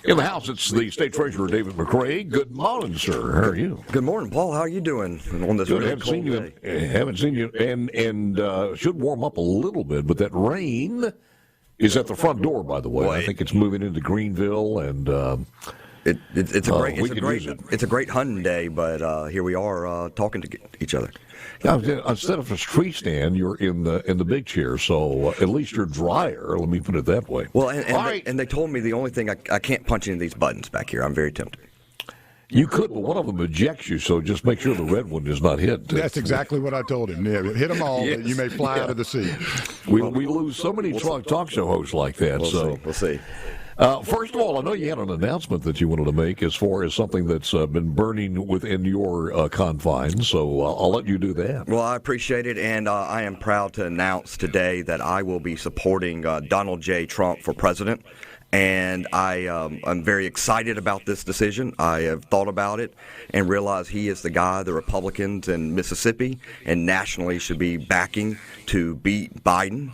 In the house, it's the State Treasurer, David McRae. Good morning, sir. How are you? Good morning, Paul. How are you doing on this really cold day? Haven't seen you, and should warm up a little bit, but that rain is at the front door, by the way. I think it's moving into Greenville, and it's a great hunting day, but here we are talking to each other. Now, instead of a tree stand, you're in the big chair, so at least you're drier. Let me put it that way. Well, and they told me the only thing I can't punch any of these buttons back here. I'm very tempted. You could, but one of them ejects you, so just make sure the red one is not hit. That's exactly what I told him. Yeah, hit them all, yes. You may fly out of the seat. We lose so many talk show hosts like that. We'll see. First of all, I know you had an announcement that you wanted to make as far as something that's been burning within your confines, so I'll let you do that. Well, I appreciate it, and I am proud to announce today that I will be supporting Donald J. Trump for president. And I'm very excited about this decision. I have thought about it and realized he is the guy the Republicans in Mississippi and nationally should be backing to beat Biden.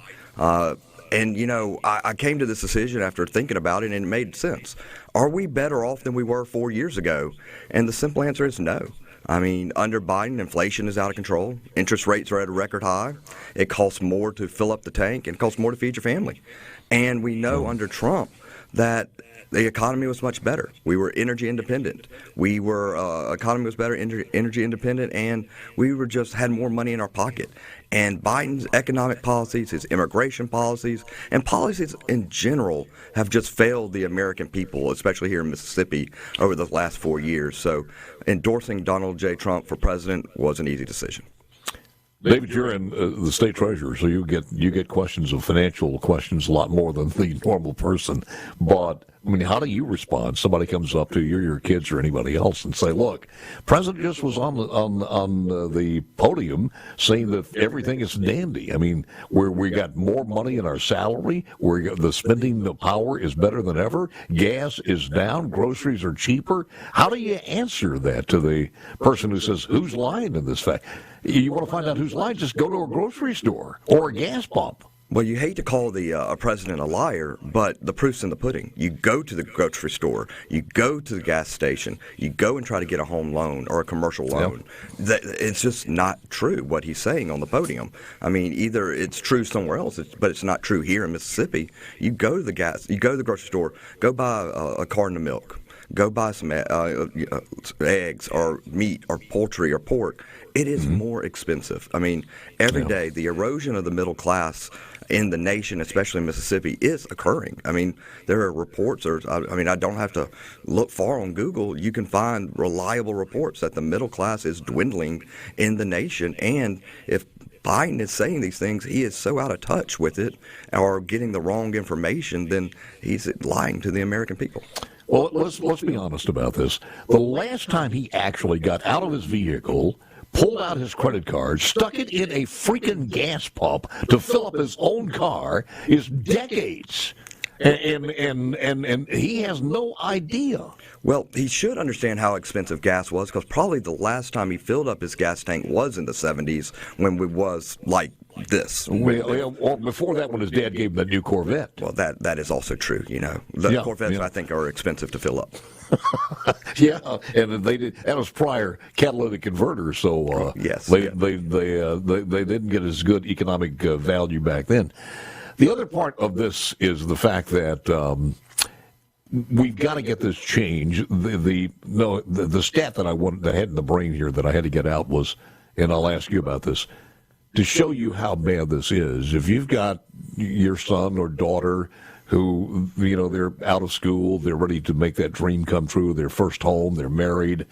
And, you know, I came to this decision after thinking about it, and it made sense. Are we better off than we were 4 years ago? And the simple answer is no. I mean, under Biden, inflation is out of control. Interest rates are at a record high. It costs more to fill up the tank, and it costs more to feed your family. And we know under Trump that the economy was much better. We were energy independent. We were economy was better, energy independent, and we were just had more money in our pocket. And Biden's economic policies, his immigration policies, and policies in general have just failed the American people, especially here in Mississippi, over the last 4 years. So endorsing Donald J. Trump for president was an easy decision. David, you're in the state treasurer, so you get questions of financial questions a lot more than the normal person. But I mean, how do you respond? Somebody comes up to you, or your kids, or anybody else, and say, "Look, President just was on the podium saying that everything is dandy. I mean, we got more money in our salary. The spending power is better than ever. Gas is down. Groceries are cheaper." How do you answer that to the person who says, "Who's lying in this fact?" You want to find out who's lying? Just go to a grocery store or a gas pump. Well, you hate to call the president a liar, but the proof's in the pudding. You go to the grocery store, you go to the gas station, you go and try to get a home loan or a commercial loan. Yep. It's just not true what he's saying on the podium. I mean, either it's true somewhere else, but it's not true here in Mississippi. You go to the grocery store, go buy a carton of milk. Go buy some eggs or meat or poultry or pork. It is more expensive. I mean, every day the erosion of the middle class in the nation, especially in Mississippi, is occurring. I mean, there are reports. I don't have to look far on Google. You can find reliable reports that the middle class is dwindling in the nation. And if Biden is saying these things, he is so out of touch with it or getting the wrong information, then he's lying to the American people. Well, let's be honest about this. The last time he actually got out of his vehicle, pulled out his credit card, stuck it in a freaking gas pump to fill up his own car is decades. And he has no idea. Well, he should understand how expensive gas was, because probably the last time he filled up his gas tank was in the 70s when we was like this. Or before that, when his dad gave him that new Corvette. Well, that is also true. You know, the Corvettes I think are expensive to fill up. Yeah, and they did. That was prior catalytic converters, so yes, they didn't get as good economic value back then. The other part of this is the fact that we've got to get this change. The stat that I had in the brain here that I had to get out was, and I'll ask you about this, to show you how bad this is. If you've got your son or daughter who, you know, they're out of school, they're ready to make that dream come true, their first home, they're married,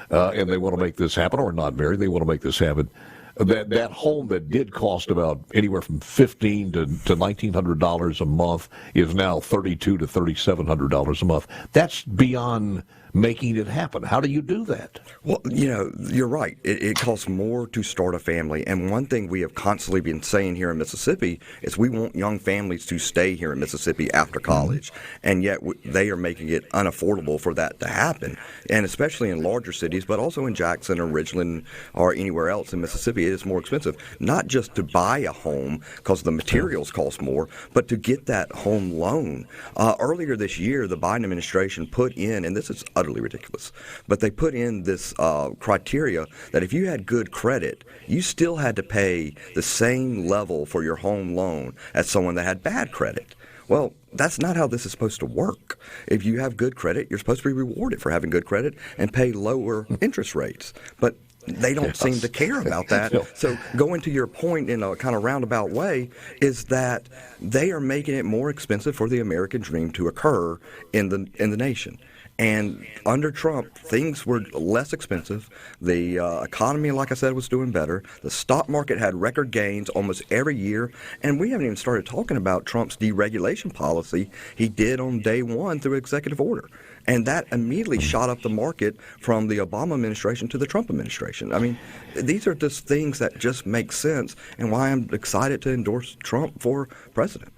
and they want to make this happen, or not married, they want to make this happen. That home that did cost about anywhere from $1,500 to $1,900 a month is now $3,200 to $3,700 a month. That's beyond making it happen. How do you do that? Well, you're right. It costs more to start a family. And one thing we have constantly been saying here in Mississippi is we want young families to stay here in Mississippi after college. And yet they are making it unaffordable for that to happen. And especially in larger cities, but also in Jackson or Ridgeland or anywhere else in Mississippi, it is more expensive. Not just to buy a home because the materials cost more, but to get that home loan. Earlier this year, the Biden administration put in, and this is utterly ridiculous, but they put in this criteria that if you had good credit, you still had to pay the same level for your home loan as someone that had bad credit. Well, that's not how this is supposed to work. If you have good credit, you're supposed to be rewarded for having good credit and pay lower interest rates. But they don't seem to care about that. So going to your point in a kind of roundabout way is that they are making it more expensive for the American dream to occur in the nation. And under Trump, things were less expensive. The economy, like I said, was doing better. The stock market had record gains almost every year. And we haven't even started talking about Trump's deregulation policy he did on day one through executive order. And that immediately shot up the market from the Obama administration to the Trump administration. I mean, these are just things that just make sense and why I'm excited to endorse Trump for president.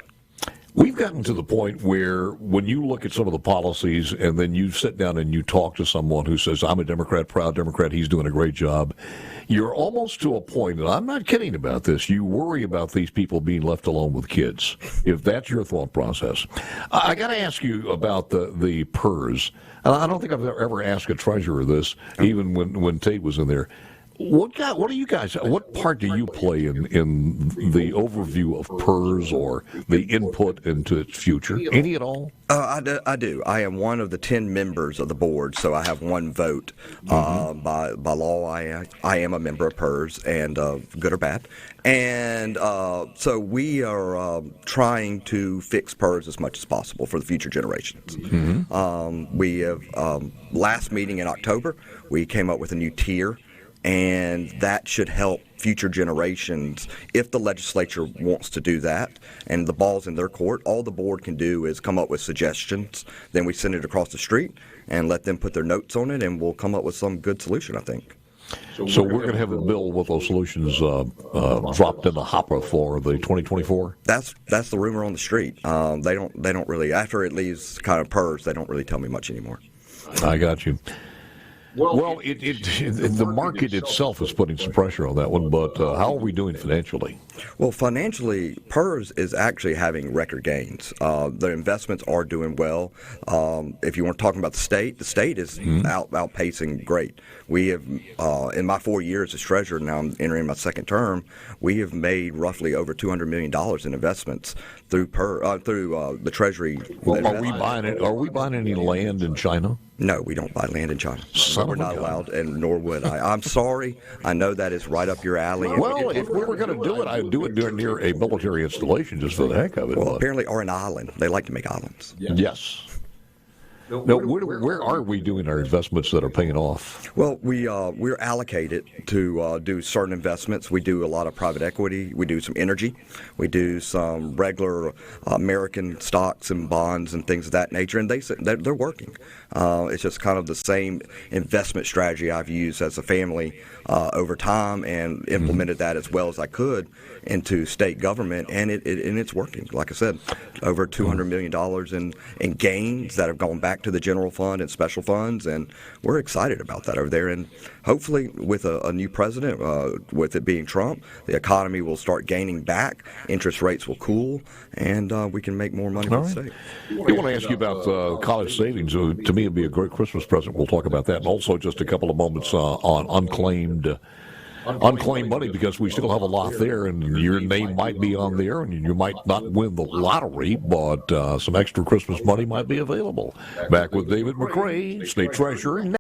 We've gotten to the point where when you look at some of the policies and then you sit down and you talk to someone who says, I'm a Democrat, proud Democrat, he's doing a great job, you're almost to a point, and I'm not kidding about this, you worry about these people being left alone with kids, if that's your thought process. I got to ask you about the PERS. I don't think I've ever asked a treasurer this, even when Tate was in there. What do you guys? What part do you play in the overview of PERS or the input into its future? Any at all? I do. I am one of the 10 members of the board, so I have one vote. By law, I am a member of PERS, and good or bad. And so we are trying to fix PERS as much as possible for the future generations. We have last meeting in October, we came up with a new tier. And that should help future generations if the legislature wants to do that. And the ball's in their court. All the board can do is come up with suggestions. Then we send it across the street and let them put their notes on it, and we'll come up with some good solution, I think. So we're going to have a bill with those solutions dropped in the hopper for the 2024? That's the rumor on the street. They don't really, after it leaves kind of PERS, they don't really tell me much anymore. I got you. Well, the market itself is putting some pressure on that one, but how are we doing financially? Well, financially, PERS is actually having record gains. The investments are doing well. If you want to talk about the state is outpacing great. We have, in my 4 years as treasurer, now I'm entering my second term, we have made roughly over $200 million in investments through the Treasury. Well, are we buying any land in China? No, we don't buy land in China. We're not allowed, and nor would I. I'm sorry. I know that is right up your alley. Well, if we were going to do it, I'd do it near a military installation just for the heck of it. Well, apparently, or an island. They like to make islands. Yes. Now, where are we doing our investments that are paying off? Well, we're allocated to do certain investments. We do a lot of private equity. We do some energy. We do some regular American stocks and bonds and things of that nature, and they're working. It's just kind of the same investment strategy I've used as a family over time and implemented that as well as I could into state government, and it's working. Like I said, over $200 million in gains that have gone back to the general fund and special funds, and we're excited about that over there. And hopefully, with a new president, with it being Trump, the economy will start gaining back, interest rates will cool, and we can make more money for the state. I want to ask you about college savings. To me, it'd be a great Christmas present. We'll talk about that, and also just a couple of moments on unclaimed money, because we still have a lot there, and your name might be on there, and you might not win the lottery, but some extra Christmas money might be available. Back with David McRae, State Treasurer.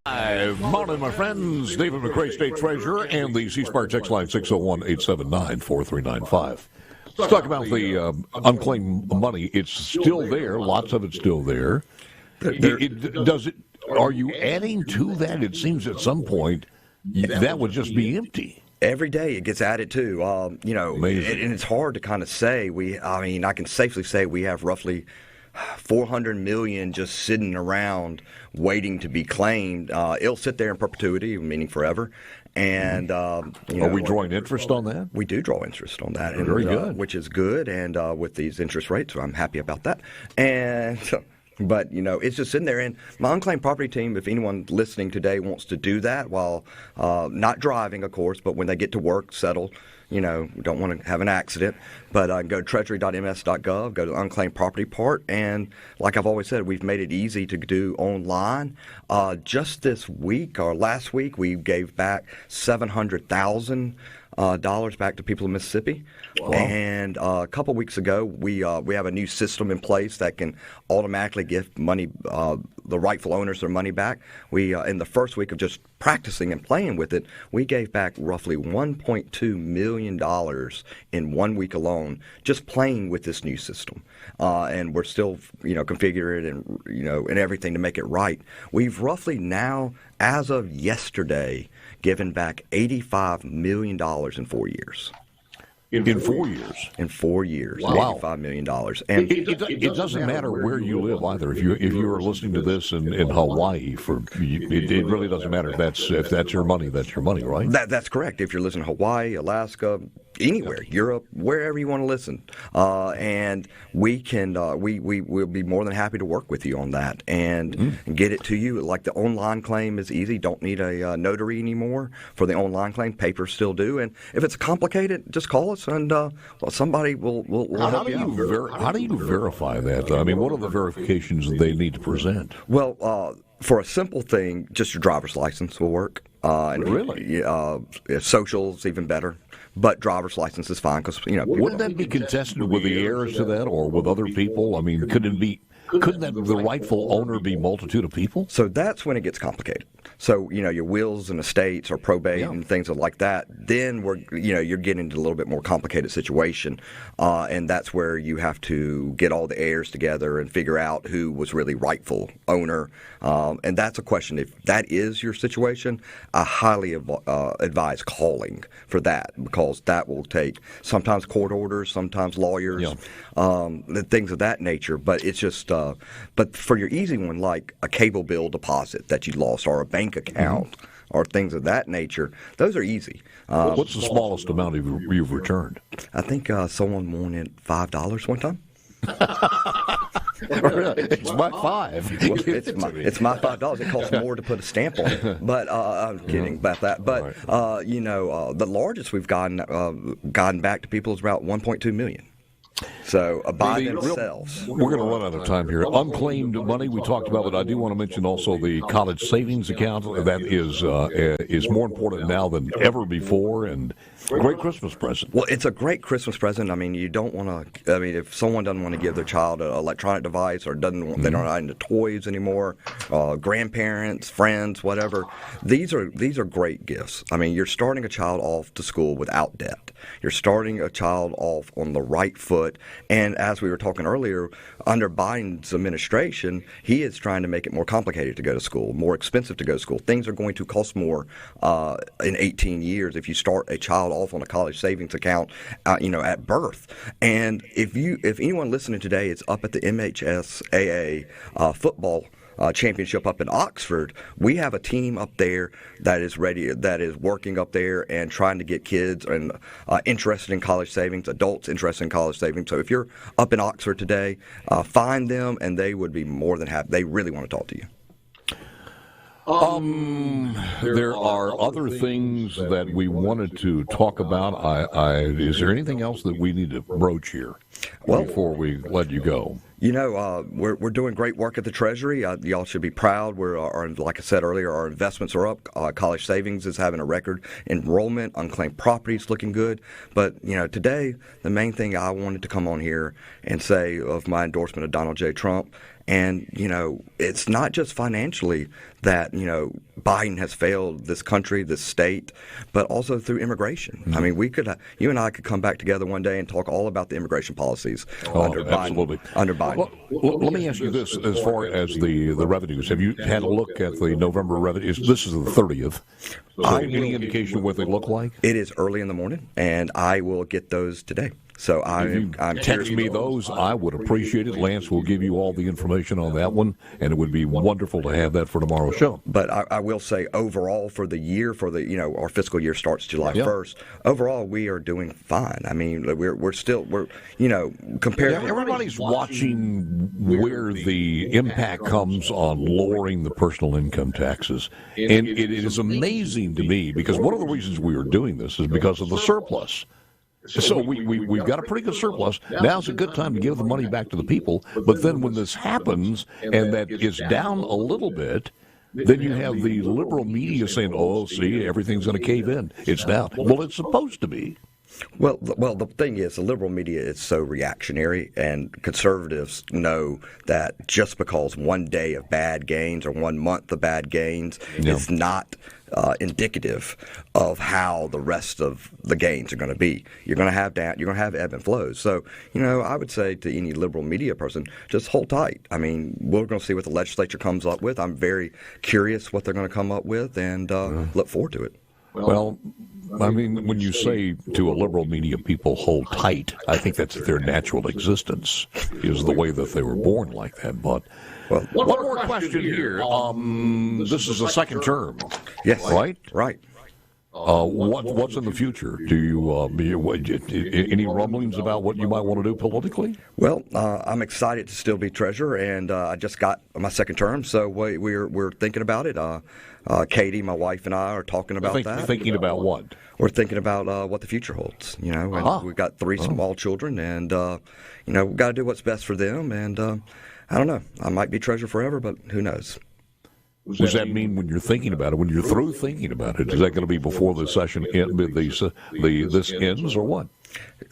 Morning, my friends. David McRae, State Treasurer, and the C-Spark text line 601-879-4395. Let's talk about the unclaimed money. It's still there. Lots of it's still there. Are you adding to that? It seems at some point that would just be empty. Every day it gets added to, and it's hard to kind of say. I can safely say we have roughly $400 million just sitting around waiting to be claimed. It'll sit there in perpetuity, meaning forever. And are we drawing interest on that? We do draw interest on that, Very good, which is good. And with these interest rates, I'm happy about that. And but it's just sitting there. And my unclaimed property team, if anyone listening today wants to do that while not driving, of course, but when they get to work, settle. We don't want to have an accident, but go to treasury.ms.gov, go to the unclaimed property part, and like I've always said, we've made it easy to do online. Just this week or last week, we gave back $700,000 back to people in Mississippi. Wow. And a couple weeks ago, we have a new system in place that can automatically give money, the rightful owners their money back. We in the first week of just practicing and playing with it, we gave back roughly $1.2 million in 1 week alone, just playing with this new system. And we're still, configuring it and everything to make it right. We've roughly now, as of yesterday, given back $85 million in 4 years. In 4 years. In 4 years, wow. $85 million. And it doesn't matter where you live either. If you're listening to this in Hawaii, it really doesn't matter. If that's your money, that's your money, right? That's correct. If you're listening to Hawaii, Alaska, anywhere, Europe, wherever you want to listen, and we can we'll be more than happy to work with you on that and get it to you. Like the online claim is easy. Don't need a notary anymore for the online claim. Papers still do. And if it's complicated, just call us and somebody will help you out. How do you verify that? I mean, what are the verifications they need to present? Well, for a simple thing, just your driver's license will work. And really? Social's even better. But driver's license is fine because, Wouldn't that be contested with the heirs to that or with other people? I mean, couldn't the rightful owner be multitude of people? So that's when it gets complicated. So, your wills and estates or probate and things like that, then you're getting into a little bit more complicated situation. And that's where you have to get all the heirs together and figure out who was really rightful owner. And that's a question. If that is your situation, I highly advise calling for that because that will take sometimes court orders, sometimes lawyers, things of that nature. But it's just, but for your easy one, like a cable bill deposit that you lost or a bank account or things of that nature, those are easy. What's the smallest amount you've returned? I think someone wanted $5 one time. It's my $5. Well, it's my $5. It costs more to put a stamp on it. But I'm kidding about that. But the largest we've gotten back to people is about $1.2 million. So by themselves. We're going to run out of time here. Unclaimed money we talked about, but I do want to mention also the college savings account. That is more important now than ever before, and a great Christmas present. Well, it's a great Christmas present. I mean, you don't want to. I mean, if someone doesn't want to give their child an electronic device or they're not into toys anymore, grandparents, friends, whatever, these are great gifts. I mean, you're starting a child off to school without debt. You're starting a child off on the right foot. And as we were talking earlier, under Biden's administration, he is trying to make it more complicated to go to school, more expensive to go to school. Things are going to cost more in 18 years if you start a child off on a college savings account, at birth. And if anyone listening today is up at the MHSAA football championship up in Oxford, we have a team up there that is working up there and trying to get kids and interested in college savings, adults interested in college savings. So if you're up in Oxford today, find them and they would be more than happy. They really want to talk to you. There are other things that we wanted to talk about. Is there anything else that we need to broach here before we let you go? We're doing great work at the Treasury. Y'all should be proud. Like I said earlier, our investments are up. College savings is having a record enrollment. Unclaimed property is looking good. But, today, the main thing I wanted to come on here and say of my endorsement of Donald J. Trump, and, it's not just financially that, Biden has failed this country, this state, but also through immigration. Mm-hmm. I mean, you and I could come back together one day and talk all about the immigration policies under Biden. Well, let me ask you this, as far as the revenues. Have you had a look at the November revenues? This is the 30th. So any indication of what they look like? It is early in the morning, and I will get those today. So If I'm you text curious. me those, I would appreciate it. Lance will give you all the information on that one, and it would be wonderful to have that for tomorrow's show. But I will say, overall, for the year, our fiscal year starts July 1st. Overall, we are doing fine. I mean, we're compared. Yeah, everybody's watching where the impact comes on lowering the personal income taxes, and it is amazing to me because one of the reasons we are doing this is because of the surplus. So we've got a pretty good surplus. Now's a good time to give the money back to the people. But then when this happens and that is down a little bit, then you have the liberal media saying, "Oh, see, everything's going to cave in. It's down." Well, it's supposed to be. Well, the thing is, the liberal media is so reactionary, and conservatives know that just because one day of bad gains or 1 month of bad gains is not indicative of how the rest of the gains are going to be. You're going to have you're going to have ebb and flows. So, I would say to any liberal media person, just hold tight. I mean, we're going to see what the legislature comes up with. I'm very curious what they're going to come up with, and look forward to it. Well, I mean, when you say to a liberal media people hold tight, I think that's their natural existence, is the way that they were born like that. But one more question here. This is the second term. Yes. Right? Right. What's in the future? Do you any rumblings about what you might want to do politically? Well, I'm excited to still be treasurer, and I just got my second term, so we're thinking about it. Katie, my wife, and I are talking about that. Thinking about what? We're thinking about what the future holds. And we've got 3 small children, and we've got to do what's best for them. And I don't know. I might be treasurer forever, but who knows? Does that mean when you're thinking about it, when you're through thinking about it, is that going to be before the session this ends, or what?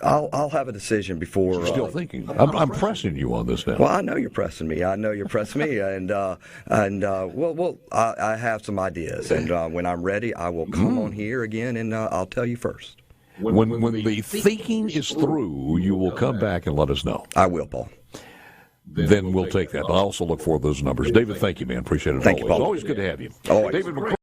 I'll have a decision before. You're still thinking. I'm pressing you on this now. Well, I know you're pressing me. and I have some ideas, and when I'm ready, I will come on here again, and I'll tell you first. When the thinking is through, you will come back and let us know. I will, Paul. Then we'll take that. I also look for those numbers. David, thank you, man. Appreciate it. Thank you, Paul. It's always good to have you. Always. David McRae.